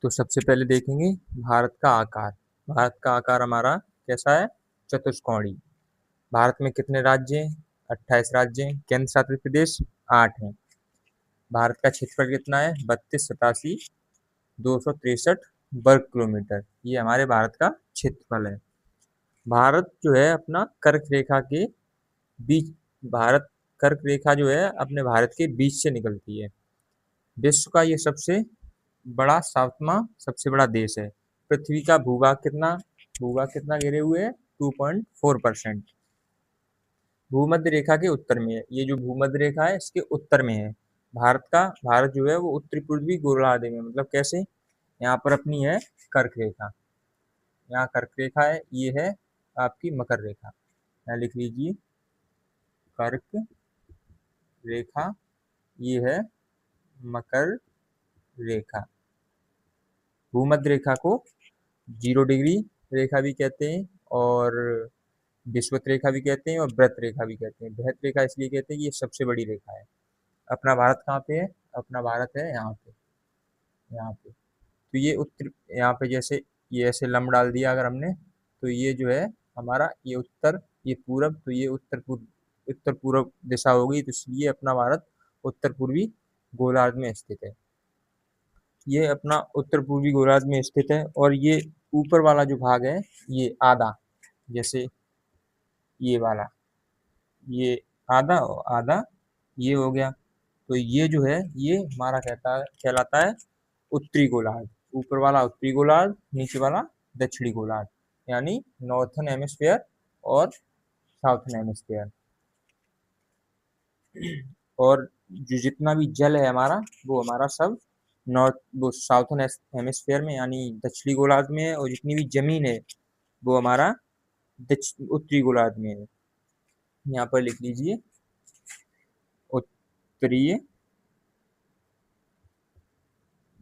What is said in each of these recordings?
तो सबसे पहले देखेंगे भारत का आकार। भारत का आकार हमारा कैसा है? चतुष्कोणीय। भारत में कितने राज्य हैं? 28 राज्य हैं। केंद्र शासित प्रदेश 8 हैं। भारत का क्षेत्रफल कितना है? 32,87,263 वर्ग किलोमीटर। ये हमारे भारत का क्षेत्रफल है। भारत जो है अपना कर्क रेखा के बीच भारत कर्क रेखा जो है अपने भारत के बीच से निकलती है। विश्व का ये सबसे सबसे बड़ा देश है। पृथ्वी का भूभाग कितना घेरे हुए है? 2.4%। भूमध्य रेखा के उत्तर में है। ये जो भूमध्य रेखा है इसके उत्तर में है भारत जो है वो उत्तरी पूर्वी गोलार्ध में, मतलब कैसे? यहाँ पर अपनी है कर्क रेखा, यहाँ कर्क रेखा है, ये है आपकी मकर रेखा। यहाँ लिख लीजिए कर्क रेखा, ये है मकर रेखा। भूमध्य रेखा को 0 डिग्री रेखा भी कहते हैं और विषुवत रेखा भी कहते हैं और व्रत रेखा भी कहते हैं। बृहत रेखा इसलिए कहते हैं कि ये सबसे बड़ी रेखा है। अपना भारत कहाँ पे है? अपना भारत है यहाँ पे, यहाँ पे। तो ये उत्तर, यहाँ पे जैसे ये ऐसे लंब डाल दिया अगर हमने, तो ये जो है हमारा ये उत्तर, ये पूरब, तो ये उत्तर पूर्व दिशा होगी, तो इसलिए अपना भारत उत्तर पूर्वी गोलार्ध में स्थित है। ये अपना उत्तर पूर्वी गोलार्ध में स्थित है और ये ऊपर वाला जो भाग है ये आधा, जैसे ये वाला, ये आधा और आधा ये हो गया। तो ये जो है ये हमारा कहलाता है उत्तरी गोलार्ध। ऊपर वाला उत्तरी गोलार्ध, नीचे वाला दक्षिणी गोलार्ध, यानी नॉर्थन हेमिस्फीयर और साउथन हेमिस्फीयर। और जो जितना भी जल है हमारा वो हमारा सब साउथन हेमिस्फीयर में यानी दक्षिणी गोलार्ध में है, और जितनी भी जमीन है वो हमारा उत्तरी गोलार्ध में है। यहाँ पर लिख लीजिए उत्तरीय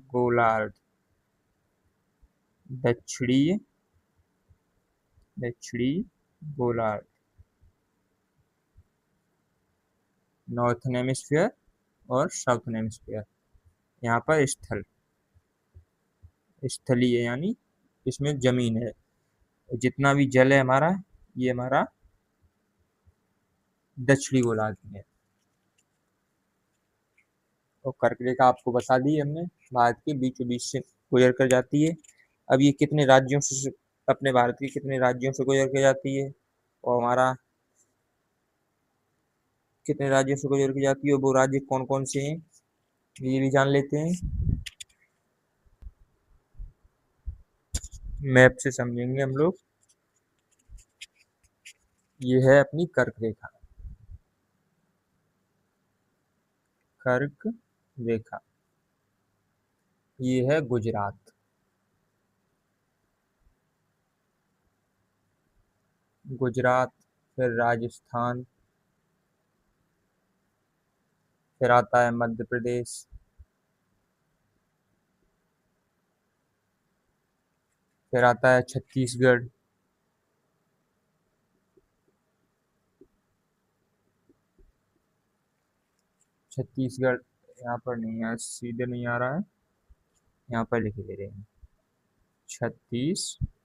गोलार्ध, दक्षिणी गोलार्ध, नॉर्थन हेमिस्फीयर और साउथन हेमिस्फीयर। यहाँ पर स्थलीय यानी इसमें जमीन है, जितना भी जल है हमारा ये हमारा दक्षिणी गोलार्ध में है। और कर्क रेखा आपको बता दी हमने, भारत के बीचों बीच से गुजर कर जाती है। अब ये कितने राज्यों से, अपने भारत के कितने राज्यों से गुजर कर जाती है और हमारा कितने राज्यों से गुजर के जाती है, वो राज्य कौन कौन से हैं ये भी जान लेते हैं। मैप से समझेंगे हम लोग। ये है अपनी कर्क रेखा, कर्क रेखा। ये है गुजरात, फिर राजस्थान, फिर आता है मध्य प्रदेश, फिर आता है छत्तीसगढ़, यहाँ पर नहीं है, सीधे नहीं आ रहा है, यहाँ पर लिख दे रहे हैं छत्तीसगढ़।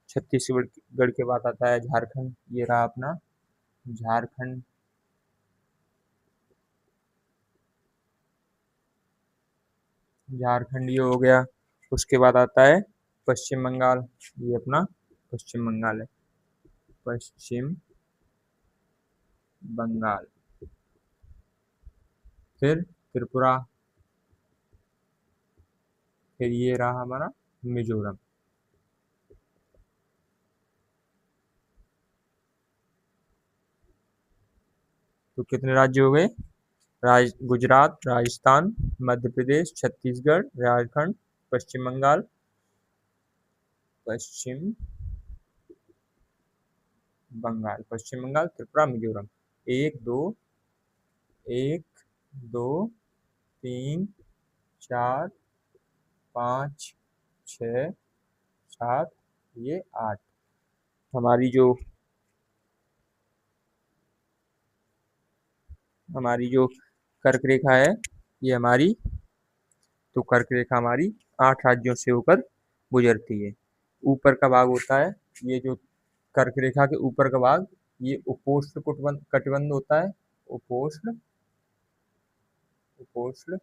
छत्तीसगढ़ के बाद आता है झारखंड, ये रहा अपना झारखंड। झारखंड ये हो गया। उसके बाद आता है पश्चिम बंगाल, ये अपना पश्चिम बंगाल है, पश्चिम बंगाल। फिर त्रिपुरा, फिर ये रहा हमारा मिजोरम। तो कितने राज्य हो गए? गुजरात, राजस्थान, मध्य प्रदेश, छत्तीसगढ़, झारखंड, पश्चिम बंगाल, त्रिपुरा, मिजोरम। एक दो 3 4 5 6 7, ये 8। हमारी जो कर्क रेखा है ये हमारी तो कर्क रेखा हमारी 8 राज्यों से होकर गुजरती है। ऊपर का भाग होता है, ये जो कर्क रेखा के ऊपर का भाग, ये उपोष्ण कटिबंध होता है। उपोष्ण उपोष्ण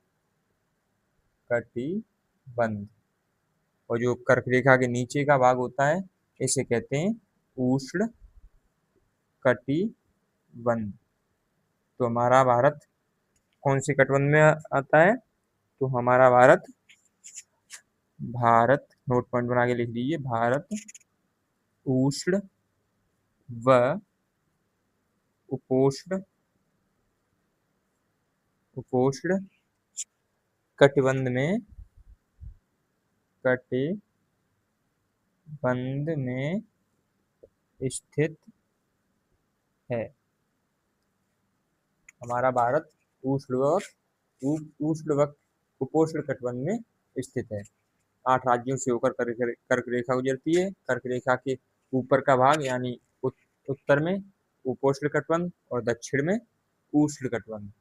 कटिबंध। और जो कर्क रेखा के नीचे का भाग होता है, इसे कहते हैं उष्ण कटिबंध। तो हमारा भारत कौन से कटिबंध में आता है? तो हमारा भारत नोट पॉइंट बना के लिख लीजिए, भारत उष्ण व उपोष्ण उपोष्ण कटिबंध में स्थित है। हमारा भारत उष्ण व उपोष्ण कटिबंध में स्थित है। 8 राज्यों से होकर कर्क रेखा गुजरती है। कर्क रेखा के ऊपर का भाग यानी उत्तर में उपोष्ण कटिबंध और दक्षिण में उष्ण कटिबंध।